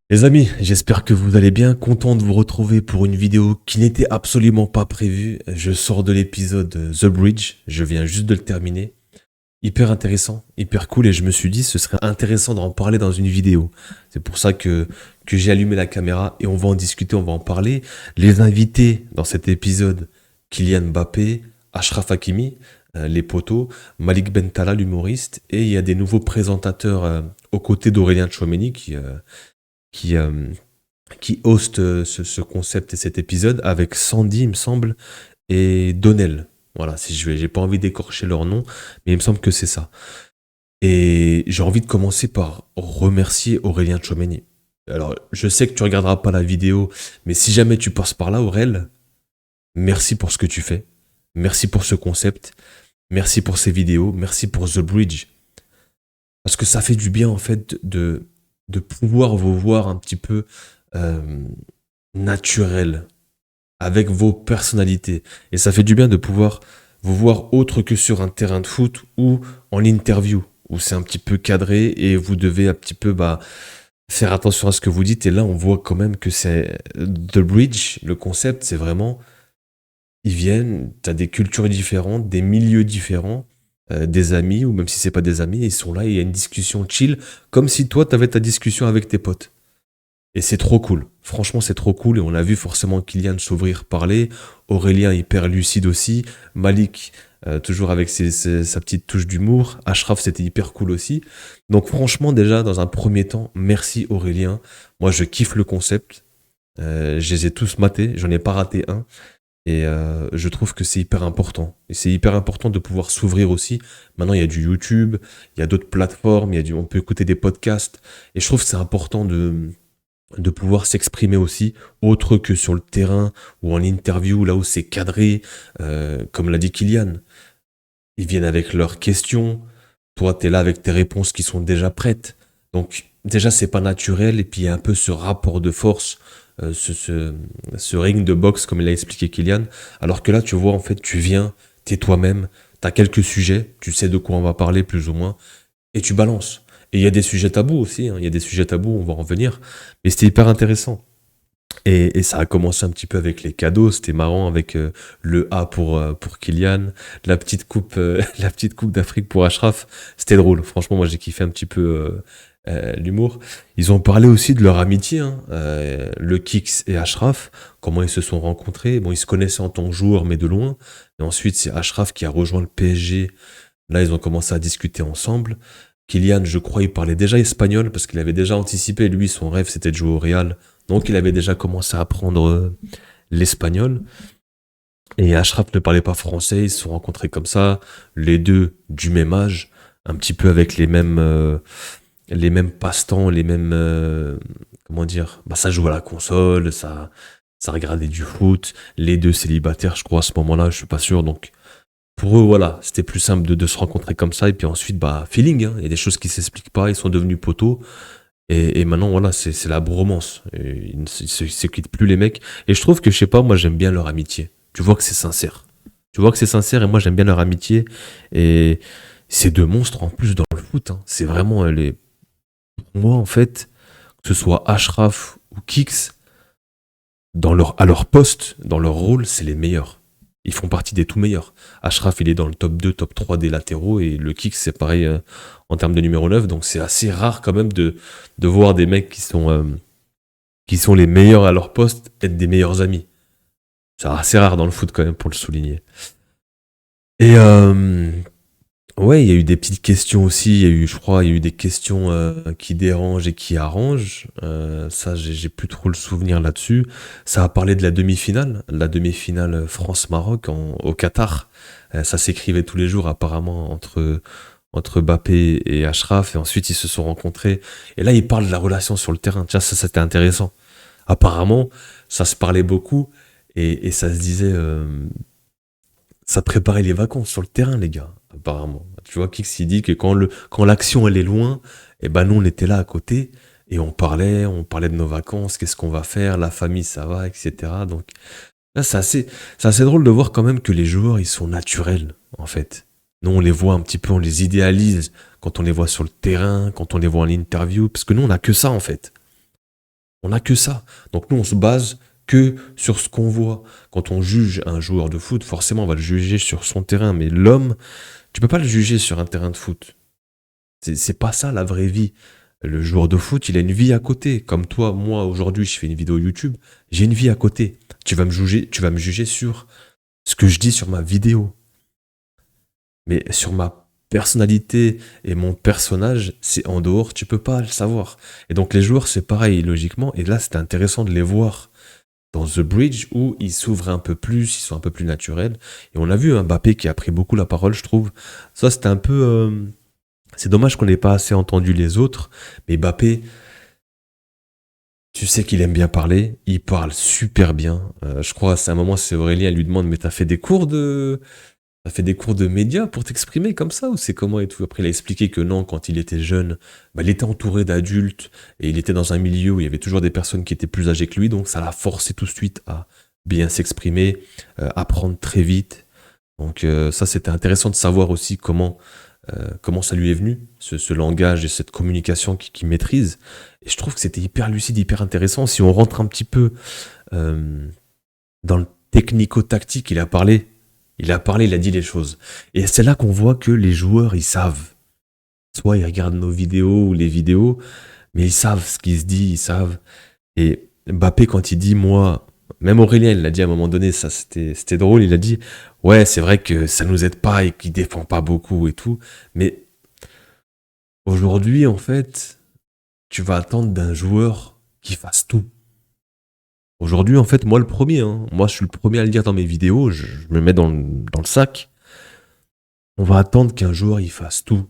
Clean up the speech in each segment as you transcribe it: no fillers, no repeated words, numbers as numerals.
Les amis, j'espère que vous allez bien. Content de vous retrouver pour une vidéo qui n'était absolument pas prévue. Je sors de l'épisode The Bridge, je viens juste de le terminer. Hyper intéressant, hyper cool et je me suis dit ce serait intéressant d'en parler dans une vidéo. C'est pour ça que j'ai allumé la caméra et on va en discuter, on va en parler. Les invités dans cet épisode, Kylian Mbappé, Achraf Hakimi, les poteaux, Malik Bentala, l'humoriste, et il y a des nouveaux présentateurs aux côtés d'Aurélien Tchouameni qui, euh, qui host ce concept et cet épisode avec Sandy, il me semble, et Donnell. Voilà, si j'ai pas envie d'écorcher leur nom, mais il me semble que c'est ça. Et j'ai envie de commencer par remercier Aurélien Tchouameni. Alors, je sais que tu regarderas pas la vidéo, mais si jamais tu passes par là, Aurel, merci pour ce que tu fais. Merci pour ce concept. Merci pour ces vidéos. Merci pour The Bridge. Parce que ça fait du bien, en fait, de pouvoir vous voir un petit peu euh, naturel, avec vos personnalités. Et ça fait du bien de pouvoir vous voir autre que sur un terrain de foot ou en interview, où c'est un petit peu cadré et vous devez un petit peu faire attention à ce que vous dites. Et là, on voit quand même que c'est The Bridge, le concept, c'est vraiment, ils viennent, tu as des cultures différentes, des milieux différents, des amis, ou même si c'est pas des amis, ils sont là, et il y a une discussion chill, comme si toi, tu avais ta discussion avec tes potes. Et c'est trop cool. Franchement, c'est trop cool. Et on a vu forcément Kylian s'ouvrir, parler. Aurélien hyper lucide aussi. Malik, toujours avec sa petite touche d'humour. Ashraf, c'était hyper cool aussi. Donc franchement, déjà, dans un premier temps, merci Aurélien. Moi, je kiffe le concept. Je les ai tous matés. J'en ai pas raté un. Et je trouve que c'est hyper important. Et c'est hyper important de pouvoir s'ouvrir aussi. Maintenant, il y a du YouTube, il y a d'autres plateformes, on peut écouter des podcasts. Et je trouve que c'est important de pouvoir s'exprimer aussi, autre que sur le terrain ou en interview, là où c'est cadré, comme l'a dit Kylian. Ils viennent avec leurs questions, toi t'es là avec tes réponses qui sont déjà prêtes. Donc déjà c'est pas naturel, et puis il y a un peu ce rapport de force, euh, ce, ce, ce ring de boxe comme l'a expliqué Kylian, alors que là tu vois en fait tu viens, t'es toi-même, t'as quelques sujets, tu sais de quoi on va parler plus ou moins, et tu balances. Et il y a des sujets tabous aussi, hein. Il y a des sujets tabous, on va en revenir. Mais c'était hyper intéressant. Et ça a commencé un petit peu avec les cadeaux, c'était marrant avec le A pour Kylian, la petite coupe d'Afrique pour Ashraf, c'était drôle. Franchement, moi j'ai kiffé un petit peu l'humour. Ils ont parlé aussi de leur amitié, hein, le Kix et Ashraf, comment ils se sont rencontrés. Bon, ils se connaissaient en tant que joueurs, mais de loin. Et ensuite, c'est Ashraf qui a rejoint le PSG. Là, ils ont commencé à discuter ensemble. Kylian, je crois, il parlait déjà espagnol parce qu'il avait déjà anticipé. Lui, son rêve, c'était de jouer au Real. Donc, il avait déjà commencé à apprendre l'espagnol. Et Ashraf ne parlait pas français. Ils se sont rencontrés comme ça. Les deux du même âge. Un petit peu avec les mêmes passe-temps, les mêmes. Comment dire, ça joue à la console, ça regardait du foot. Les deux célibataires, je crois, à ce moment-là. Je suis pas sûr. Donc, pour eux, voilà, c'était plus simple de se rencontrer comme ça. Et puis ensuite, feeling, hein. Il y a des choses qui s'expliquent pas. Ils sont devenus poteaux. Et maintenant, voilà, c'est la bromance. Et ils se quittent plus, les mecs. Et je trouve que, je sais pas, moi, j'aime bien leur amitié. Tu vois que c'est sincère. Tu vois que c'est sincère, et moi, j'aime bien leur amitié. Et c'est deux monstres en plus dans le foot, hein. C'est vraiment moi, en fait, que ce soit Ashraf ou Kix, à leur poste, dans leur rôle, c'est les meilleurs. Ils font partie des tout meilleurs. Ashraf, il est dans le top 2, top 3 des latéraux, et le kick, c'est pareil en termes de numéro 9. Donc c'est assez rare quand même de voir des mecs qui sont les meilleurs à leur poste être des meilleurs amis. C'est assez rare dans le foot quand même pour le souligner. Et ouais, il y a eu des petites questions aussi. Il y a eu, je crois, il y a eu des questions qui dérangent et qui arrangent. Ça, j'ai plus trop le souvenir là-dessus. Ça a parlé de la demi-finale France-Maroc au Qatar. Ça s'écrivait tous les jours apparemment entre Mbappé et Ashraf. Et ensuite, ils se sont rencontrés. Et là, ils parlent de la relation sur le terrain. Tiens, ça, c'était intéressant. Apparemment, ça se parlait beaucoup et ça se disait. Ça préparait les vacances sur le terrain, les gars, apparemment. Tu vois, Kix, il dit que quand l'action, elle est loin, eh ben, nous, on était là à côté, et on parlait de nos vacances, qu'est-ce qu'on va faire, la famille, ça va, etc. Donc, là, c'est assez drôle de voir quand même que les joueurs, ils sont naturels, en fait. Nous, on les voit un petit peu, on les idéalise quand on les voit sur le terrain, quand on les voit en interview, parce que nous, on a que ça, en fait. On n'a que ça. Donc nous, on se base que sur ce qu'on voit. Quand on juge un joueur de foot, forcément, on va le juger sur son terrain. Mais l'homme, tu peux pas le juger sur un terrain de foot. C'est pas ça la vraie vie. Le joueur de foot, il a une vie à côté. Comme toi, moi, aujourd'hui, je fais une vidéo YouTube. J'ai une vie à côté. Tu vas me juger sur ce que je dis sur ma vidéo. Mais sur ma personnalité et mon personnage, c'est en dehors, tu peux pas le savoir. Et donc les joueurs, c'est pareil, logiquement. Et là, c'était intéressant de les voir dans The Bridge où ils s'ouvrent un peu plus, ils sont un peu plus naturels. Et on a vu un Mbappé qui a pris beaucoup la parole, je trouve. Ça, c'était un peu... c'est dommage qu'on n'ait pas assez entendu les autres. Mais Mbappé, tu sais qu'il aime bien parler. Il parle super bien. Je crois, c'est un moment, c'est Aurélien lui demande, mais t'as fait des cours de médias pour t'exprimer comme ça ou c'est comment et tout? Après, il a expliqué que non, quand il était jeune, bah, il était entouré d'adultes et il était dans un milieu où il y avait toujours des personnes qui étaient plus âgées que lui, donc ça l'a forcé tout de suite à bien s'exprimer, apprendre très vite. Donc ça, c'était intéressant de savoir aussi comment ça lui est venu, ce langage et cette communication qu'il maîtrise. Et je trouve que c'était hyper lucide, hyper intéressant. Si on rentre un petit peu euh, dans le technico-tactique, il a dit les choses. Et c'est là qu'on voit que les joueurs, ils savent. Soit ils regardent nos vidéos ou les vidéos, mais ils savent ce qui se dit, ils savent. Et Mbappé, quand il dit, moi, même Aurélien, il l'a dit à un moment donné, ça c'était drôle, il a dit, ouais, c'est vrai que ça nous aide pas et qu'il défend pas beaucoup et tout, mais aujourd'hui, en fait, tu vas attendre d'un joueur qui fasse tout. Aujourd'hui, en fait, moi le premier, hein. Moi je suis le premier à le dire dans mes vidéos, je me mets dans le sac. On va attendre qu'un joueur il fasse tout,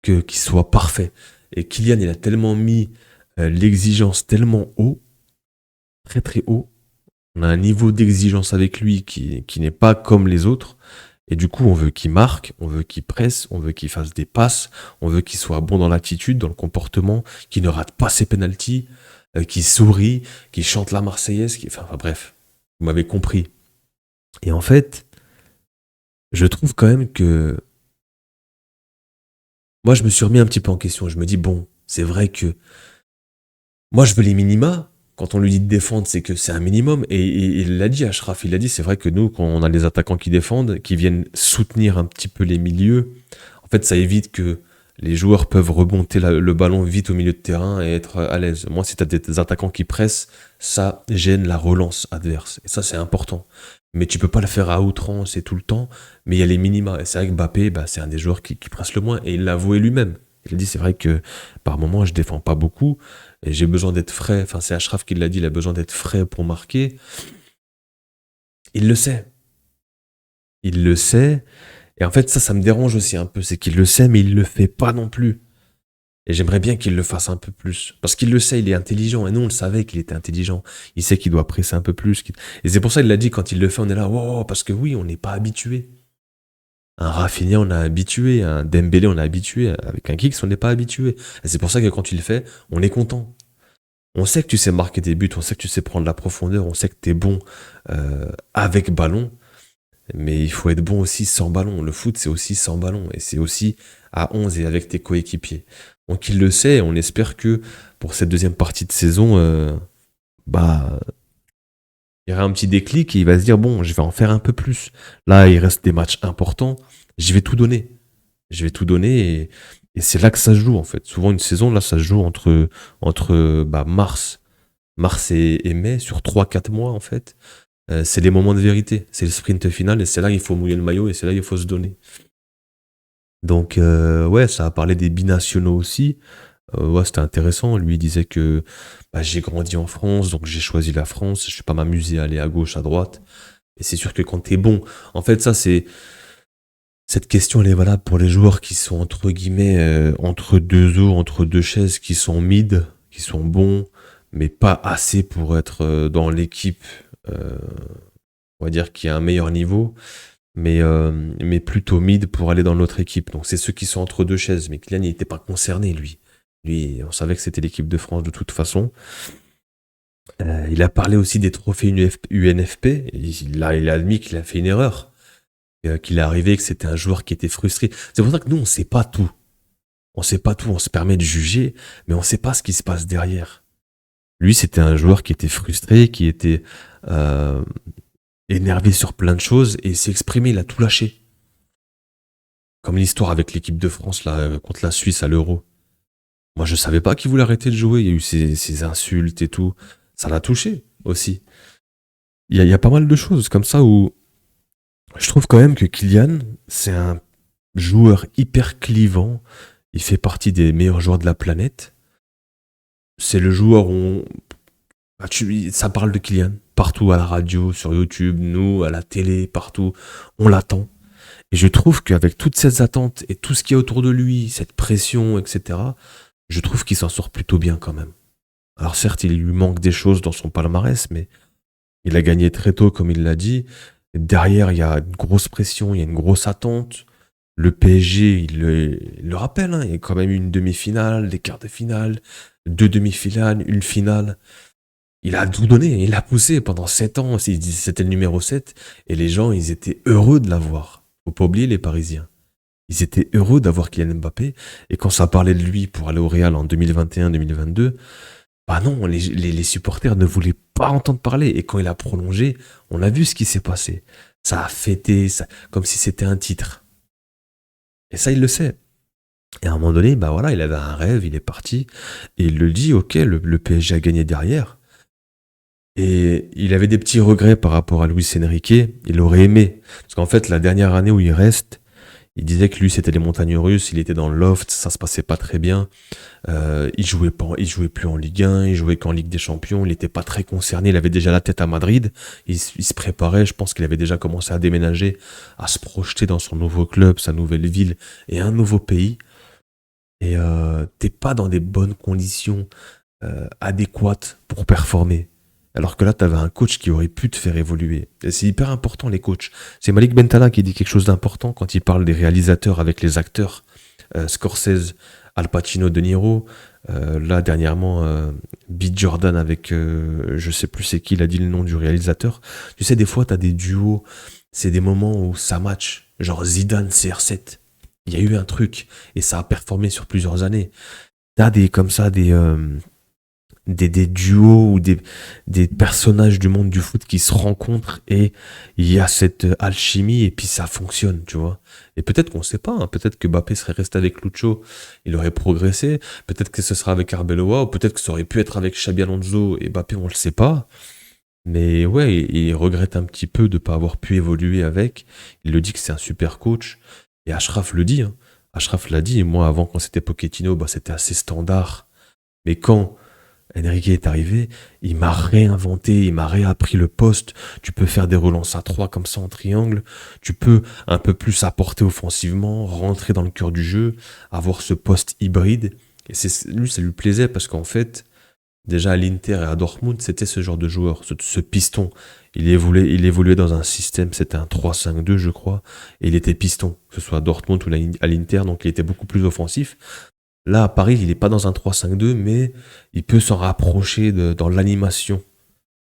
qu'il soit parfait. Et Kylian, il a tellement mis l'exigence tellement haut, très très haut. On a un niveau d'exigence avec lui qui n'est pas comme les autres. Et du coup, on veut qu'il marque, on veut qu'il presse, on veut qu'il fasse des passes, on veut qu'il soit bon dans l'attitude, dans le comportement, qu'il ne rate pas ses pénaltys, qu'il sourit, qu'il chante la Marseillaise, enfin bref, vous m'avez compris. Et en fait, je trouve quand même que moi, je me suis remis un petit peu en question. Je me dis, bon, c'est vrai que moi, je veux les minima. Quand on lui dit de défendre, c'est que c'est un minimum. Et il l'a dit, Ashraf, il l'a dit, c'est vrai que nous, quand on a les attaquants qui défendent, qui viennent soutenir un petit peu les milieux, en fait, ça évite que les joueurs peuvent remonter le ballon vite au milieu de terrain et être à l'aise. Moi, si tu as des attaquants qui pressent, ça gêne la relance adverse. Et ça, c'est important. Mais tu peux pas le faire à outrance et tout le temps. Mais il y a les minima. Et c'est vrai que Mbappé, bah, c'est un des joueurs qui presse le moins. Et il l'a avoué lui-même. Il a dit, c'est vrai que par moment, je défends pas beaucoup. Et j'ai besoin d'être frais. Enfin, c'est Ashraf qui l'a dit, il a besoin d'être frais pour marquer. Il le sait. Il le sait. Et en fait, ça me dérange aussi un peu. C'est qu'il le sait, mais il le fait pas non plus. Et j'aimerais bien qu'il le fasse un peu plus. Parce qu'il le sait, il est intelligent. Et nous, on le savait qu'il était intelligent. Il sait qu'il doit presser un peu plus. Et c'est pour ça qu'il l'a dit, quand il le fait, on est là, wow, parce que oui, on n'est pas habitué. Un Rafinha, on a habitué. Un Dembélé, on a habitué. Avec un Giggs, on n'est pas habitué. Et c'est pour ça que quand tu le fais, on est content. On sait que tu sais marquer des buts, on sait que tu sais prendre la profondeur, on sait que tu es bon avec ballon. Mais il faut être bon aussi sans ballon. Le foot, c'est aussi sans ballon. Et c'est aussi à 11 et avec tes coéquipiers. Donc il le sait. Et on espère que pour cette deuxième partie de saison, bah, il y aura un petit déclic et il va se dire, bon, je vais en faire un peu plus. Là, il reste des matchs importants. Je vais tout donner. Je vais tout donner et c'est là que ça se joue en fait. Souvent une saison, là, ça se joue entre mars et mai, sur 3 4 mois en fait. C'est les moments de vérité. C'est le sprint final et c'est là qu'il faut mouiller le maillot et c'est là qu'il faut se donner. Donc ouais, ça a parlé des binationaux aussi. Ouais, c'était intéressant. Lui il disait que bah, j'ai grandi en France, donc j'ai choisi la France. Je ne vais pas m'amuser à aller à gauche, à droite. Et c'est sûr que quand t'es bon, en fait, cette question, elle est valable pour les joueurs qui sont entre guillemets entre deux eaux, entre deux chaises, qui sont mid, qui sont bons, mais pas assez pour être dans l'équipe, euh, on va dire, qui a un meilleur niveau, mais plutôt mid pour aller dans l'autre équipe. Donc c'est ceux qui sont entre deux chaises. Mais Kylian, il n'était pas concerné, lui. Lui, on savait que c'était l'équipe de France de toute façon. Il a parlé aussi des trophées UNFP. Il a admis qu'il a fait une erreur. Qu'il est arrivé, que c'était un joueur qui était frustré. C'est pour ça que nous, on sait pas tout. On sait pas tout, on se permet de juger, mais on sait pas ce qui se passe derrière. Lui, c'était un joueur qui était frustré, qui était euh, énervé sur plein de choses et il s'est exprimé, il a tout lâché. Comme l'histoire avec l'équipe de France là, contre la Suisse à l'Euro. Moi, je savais pas qu'il voulait arrêter de jouer. Il y a eu ces insultes et tout. Ça l'a touché aussi. Il y a pas mal de choses comme ça où je trouve quand même que Kylian, c'est un joueur hyper clivant. Il fait partie des meilleurs joueurs de la planète. C'est le joueur où ça parle de Kylian. Partout à la radio, sur YouTube, nous, à la télé, partout. On l'attend. Et je trouve qu'avec toutes ces attentes et tout ce qu'il y a autour de lui, cette pression, etc., je trouve qu'il s'en sort plutôt bien quand même. Alors certes, il lui manque des choses dans son palmarès, mais il a gagné très tôt, comme il l'a dit. Derrière, il y a une grosse pression, il y a une grosse attente. Le PSG, il le rappelle, hein, il y a quand même eu une demi-finale, des quarts de finale, deux demi-finales, une finale. Il a tout donné, il a poussé pendant 7 ans. C'était le numéro 7, et les gens, ils étaient heureux de l'avoir. Faut pas oublier les Parisiens. Ils étaient heureux d'avoir Kylian Mbappé, et quand ça parlait de lui pour aller au Real en 2021-2022, bah non, les supporters ne voulaient pas entendre parler. Et quand il a prolongé, on a vu ce qui s'est passé. Ça a fêté, comme si c'était un titre. Et ça, il le sait. Et à un moment donné, bah voilà, il avait un rêve, il est parti. Et il le dit, ok, le PSG a gagné derrière. Et il avait des petits regrets par rapport à Luis Enrique. Il aurait aimé. Parce qu'en fait, la dernière année où il reste, il disait que lui, c'était les montagnes russes. Il était dans le loft, ça se passait pas très bien. Il jouait plus en Ligue 1, il jouait qu'en Ligue des Champions, il n'était pas très concerné, il avait déjà la tête à Madrid, il se préparait, je pense qu'il avait déjà commencé à déménager, à se projeter dans son nouveau club, sa nouvelle ville et un nouveau pays. Et t'es pas dans des bonnes conditions adéquates pour performer. Alors que là, tu avais un coach qui aurait pu te faire évoluer. Et c'est hyper important, les coachs. C'est Malik Bentala qui dit quelque chose d'important quand il parle des réalisateurs avec les acteurs. Scorsese, Al Pacino, De Niro. Là, dernièrement, Beat Jordan avec, je sais plus c'est qui, il a dit le nom du réalisateur. Tu sais, des fois, tu as des duos, c'est des moments où ça match. Genre Zidane, CR7. Il y a eu un truc et ça a performé sur plusieurs années. T'as des, comme ça, des duos ou des personnages du monde du foot qui se rencontrent et il y a cette alchimie et puis ça fonctionne, tu vois. Et peut-être qu'on ne sait pas, hein, peut-être que Mbappé serait resté avec Lucho, il aurait progressé, peut-être que ce sera avec Arbeloa, ou peut-être que ça aurait pu être avec Xabi Alonso et Mbappé, on ne le sait pas. Mais ouais, il regrette un petit peu de ne pas avoir pu évoluer avec. Il le dit que c'est un super coach. Et Achraf le dit, hein. Achraf l'a dit, moi avant quand c'était Pochettino, bah, c'était assez standard. Mais quand Enrique est arrivé, il m'a réinventé, il m'a réappris le poste. Tu peux faire des relances à 3 comme ça en triangle. Tu peux un peu plus apporter offensivement, rentrer dans le cœur du jeu, avoir ce poste hybride. Et lui, ça lui plaisait parce qu'en fait, déjà à l'Inter et à Dortmund, c'était ce genre de joueur, ce piston. Il évoluait dans un système, c'était un 3-5-2 je crois, et il était piston, que ce soit à Dortmund ou à l'Inter, donc il était beaucoup plus offensif. Là, à Paris, il n'est pas dans un 3-5-2, mais il peut s'en rapprocher dans l'animation,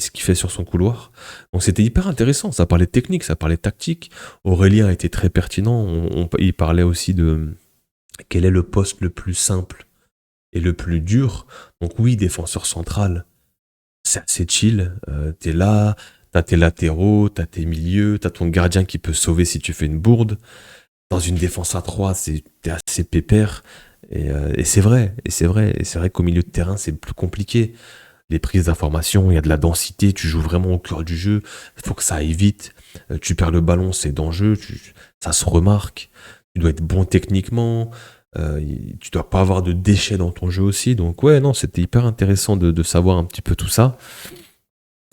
ce qu'il fait sur son couloir. Donc c'était hyper intéressant, ça parlait technique, ça parlait tactique. Aurélien était très pertinent, il parlait aussi de quel est le poste le plus simple et le plus dur. Donc oui, défenseur central, c'est assez chill. T'es là, t'as tes latéraux, t'as tes milieux, t'as ton gardien qui peut sauver si tu fais une bourde. Dans une défense à 3, t'es assez pépère. Et c'est vrai, et c'est vrai qu'au milieu de terrain, c'est plus compliqué. Les prises d'information, il y a de la densité, tu joues vraiment au cœur du jeu, il faut que ça aille vite. Tu perds le ballon, c'est dangereux, ça se remarque. Tu dois être bon techniquement, tu dois pas avoir de déchets dans ton jeu aussi. Donc ouais, non, c'était hyper intéressant de savoir un petit peu tout ça.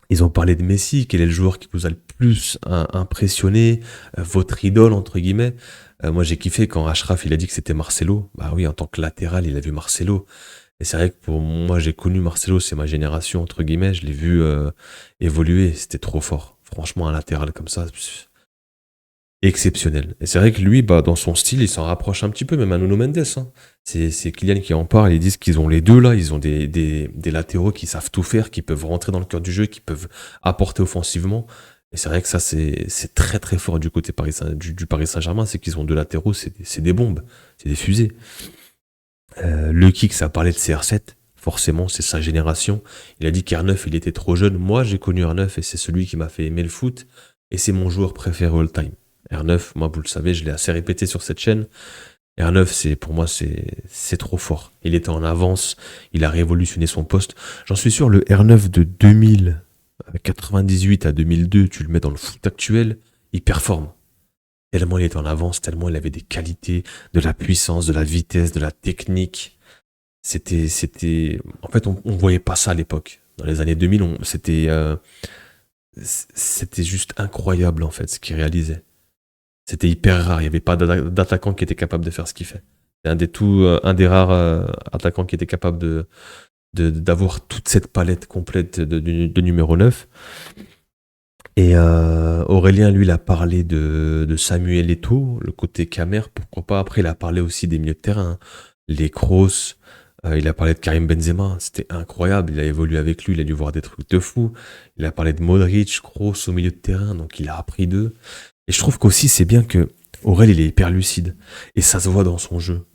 Ils ont parlé de Messi, quel est le joueur qui vous a le plus impressionné, votre idole entre guillemets. Moi j'ai kiffé quand Achraf il a dit que c'était Marcelo. Bah oui, en tant que latéral, il a vu Marcelo. Et c'est vrai que pour moi j'ai connu Marcelo, c'est ma génération entre guillemets, je l'ai vu évoluer, c'était trop fort. Franchement un latéral comme ça, exceptionnel. Et c'est vrai que lui, bah, dans son style, il s'en rapproche un petit peu, même à Nuno Mendes, hein. C'est Kylian qui en parle, ils disent qu'ils ont les deux là, ils ont des latéraux qui savent tout faire, qui peuvent rentrer dans le cœur du jeu, qui peuvent apporter offensivement. Et c'est vrai que ça, c'est très très fort du côté du Paris Saint-Germain, c'est qu'ils ont deux latéraux, c'est des bombes, c'est des fusées. Le kick, ça parlait de CR7. forcément, c'est sa génération. Il a dit qu'R9, il était trop jeune. Moi, j'ai connu R9 et c'est celui qui m'a fait aimer le foot. Et c'est mon joueur préféré all time. R9, moi, vous le savez, je l'ai assez répété sur cette chaîne. R9, pour moi, c'est trop fort. Il était en avance, il a révolutionné son poste. J'en suis sûr, le R9 de 2098 à 2002, tu le mets dans le foot actuel, il performe. Tellement il était en avance, tellement il avait des qualités, de la puissance, de la vitesse, de la technique. En fait, on voyait pas ça à l'époque. Dans les années 2000, c'était juste incroyable, en fait, ce qu'il réalisait. C'était hyper rare. Il n'y avait pas d'attaquant qui était capable de faire ce qu'il fait. C'est un des rares attaquants qui était capable d'avoir toute cette palette complète de numéro 9. Et Aurélien, lui, il a parlé de Samuel Eto'o, le côté Camer, pourquoi pas. Après, il a parlé aussi des milieux de terrain, hein. Les Kroos, il a parlé de Karim Benzema, c'était incroyable. Il a évolué avec lui, il a dû voir des trucs de fou. Il a parlé de Modric, Kroos au milieu de terrain, donc il a appris d'eux. Et je trouve qu'aussi, c'est bien que Aurel, il est hyper lucide. Et ça se voit dans son jeu.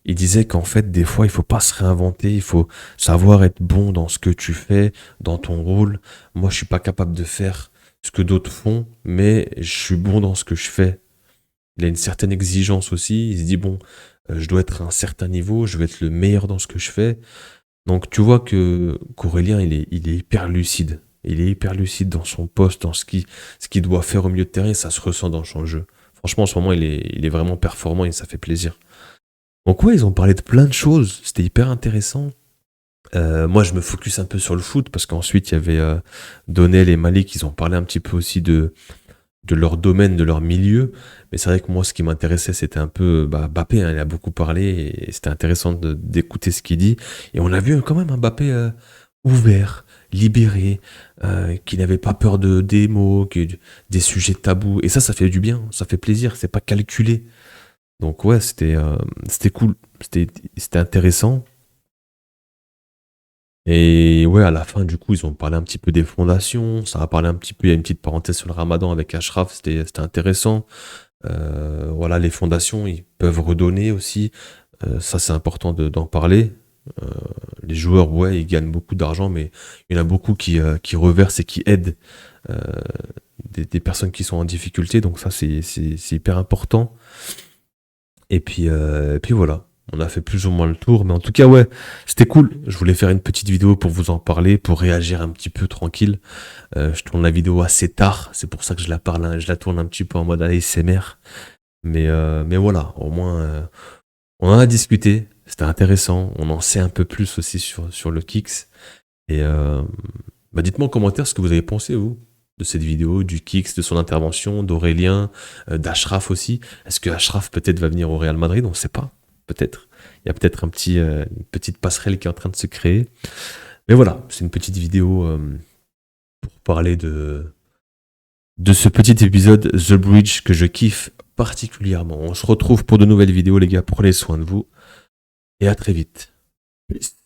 Il disait qu'en fait, des fois, il faut pas se réinventer, il faut savoir être bon dans ce que tu fais, dans ton rôle. Moi, je suis pas capable de faire ce que d'autres font, mais je suis bon dans ce que je fais. Il a une certaine exigence aussi. Il se dit, bon, je dois être à un certain niveau, je vais être le meilleur dans ce que je fais. Donc, tu vois qu'Aurélien, il est hyper lucide. Il est hyper lucide dans son poste, dans ce qu'il doit faire au milieu de terrain, et ça se ressent dans son jeu. Franchement, en ce moment, il est vraiment performant et ça fait plaisir. Donc ouais, ils ont parlé de plein de choses, c'était hyper intéressant. Moi, je me focus un peu sur le foot parce qu'ensuite, il y avait Donnel et Malik, ils ont parlé un petit peu aussi de leur domaine, de leur milieu. Mais c'est vrai que moi, ce qui m'intéressait, c'était un peu Mbappé, hein, il a beaucoup parlé et c'était intéressant d'écouter ce qu'il dit. Et on a vu quand même un Mbappé ouvert, libéré, qui n'avait pas peur des mots, des sujets tabous. Et ça fait du bien, ça fait plaisir, c'est pas calculé. Donc ouais, c'était cool, c'était intéressant. Et ouais, à la fin, du coup, ils ont parlé un petit peu des fondations, ça a parlé un petit peu, il y a une petite parenthèse sur le Ramadan avec Ashraf, c'était intéressant. Voilà, les fondations, ils peuvent redonner aussi. Ça, c'est important d'en parler. Euh, les joueurs, ouais, ils gagnent beaucoup d'argent, mais il y en a beaucoup qui reversent et qui aident euh, des personnes qui sont en difficulté. Donc ça, c'est hyper important. Et puis voilà, on a fait plus ou moins le tour. Mais en tout cas, ouais, c'était cool. Je voulais faire une petite vidéo pour vous en parler, pour réagir un petit peu tranquille. Je tourne la vidéo assez tard, c'est pour ça que je la tourne un petit peu en mode ASMR. Mais voilà, au moins, on en a discuté. C'était intéressant. On en sait un peu plus aussi sur le Kicks. Et dites-moi en commentaire ce que vous avez pensé, vous, de cette vidéo, du Kicks, de son intervention, d'Aurélien, d'Ashraf aussi. Est-ce que Ashraf peut-être va venir au Real Madrid? On ne sait pas. Peut-être. Il y a peut-être une petite passerelle qui est en train de se créer. Mais voilà, c'est une petite vidéo pour parler de ce petit épisode The Bridge que je kiffe particulièrement. On se retrouve pour de nouvelles vidéos, les gars. Prenez soin de vous et à très vite. Peace.